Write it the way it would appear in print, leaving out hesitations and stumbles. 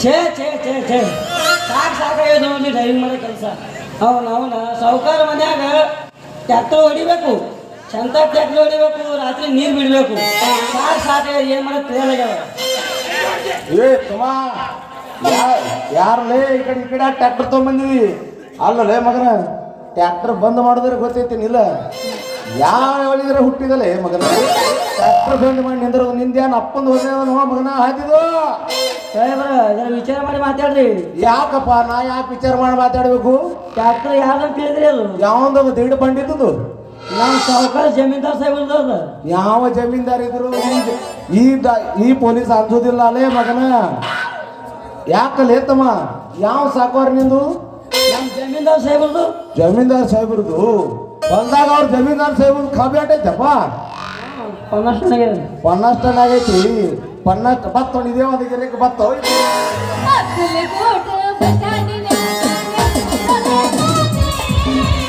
ಛೇ ಛೇ ಛೇ ಛೇ ಸಾಕಾಗಿದೆ ನೋಡಿ ಡ್ರೈವಿಂಗ್ ಮಾಡೋ ಕೆಲಸ. ಅವನ ಸಾವುಕಾರ ಮನ್ಯಾಗ ಟ್ಯಾಕ್ಟರ್ ಹೊಡಿಬೇಕು, ಚಂತ ಟ್ಯಾಕ್ಟರ್ ಹೊಡಿಬೇಕು, ರಾತ್ರಿ ನೀರು ಬಿಡಬೇಕು. ಸಾಕಾಗಿದೆ, ಏನು ಮಾಡೋದು ತಿಳಿಯಾಗ್ಯಾವ. ಏ ತುಮ ಯಾರಲ್ಲೇ ಈ ಕಡೆ ಟ್ಯಾಕ್ಟರ್ ತೊಗೊಂಬಂದಿವಿ ಅಲ್ಲಲೇ ಮಗನ. ಟ್ಯಾಕ್ಟರ್ ಬಂದ್ ಮಾಡಿದ್ರೆ ಗೊತ್ತೈತೇನಿಲ್ಲ. ಯಾವ ಹೇಳಿದ್ರೆ ಹುಟ್ಟಿದಲ್ಲೇ ಮಗನ. ಟ್ಯಾಕ್ಟರ್ ಬಂದ್ ಮಾಡಿ ನಿಂದ್ರದು ನಿಂದೇನು ಅಪ್ಪಂದು ಹೋದ ಮಗನ ಹಾದಿದು. ವಿಚಾರ ಮಾಡಿ ಮಾತಾಡ್ರಿ. ಯಾಕಪ್ಪ ನಾ ಯಾಕೆ ವಿಚಾರ ಮಾಡಿ ಮಾತಾಡ್ಬೇಕು? ಟ್ಯಾಕ್ಟರ್ ಯಾವ್ದಂತ ಹೇಳಿದ್ರಿ? ಅದು ಯಾವಂದದು ದಿಡ್ ಬಂಡಿದ್ದು ನಾವು ಸಾವುಕಾರ ಜಮೀನ್ದಾರ್ ಸಾಹೇಬ್. ಯಾವ ಜಮೀನ್ದಾರ್ ಇದ್ರು ಈ ಪೊಲೀಸ್ ಅನ್ಸೋದಿಲ್ಲ ಅಲ್ಲೇ ಮಗನ. ಯಾಕಲ್ಲೇ ತಮ್ಮ? ಯಾವ ಸಾಕೋರ್ ನಿಂದು? ನಮ್ಮ ಜಮೀನ್ದಾರ್ ಸಾಹೇಬ್ರದು. ಜಮೀನ್ದಾರ್ ಸಾಹೇಬ್ರದು ಬಂದಾಗ ಅವ್ರ ಜಮೀನ್ದಾರ್ ಸಾಹೇಬ್ರದು ಕಾಬ್ಯಾಟ್ ಐತಪ್ಪ. ಪನ್ನಾಸ್ ಟನ್ ಆಗೈತಿ. ಪನ್ನಾಸ್ ಬತ್ತೊಂಡಿದೇವ ಅದಕ್ಕೆ ಬತ್ತೋ.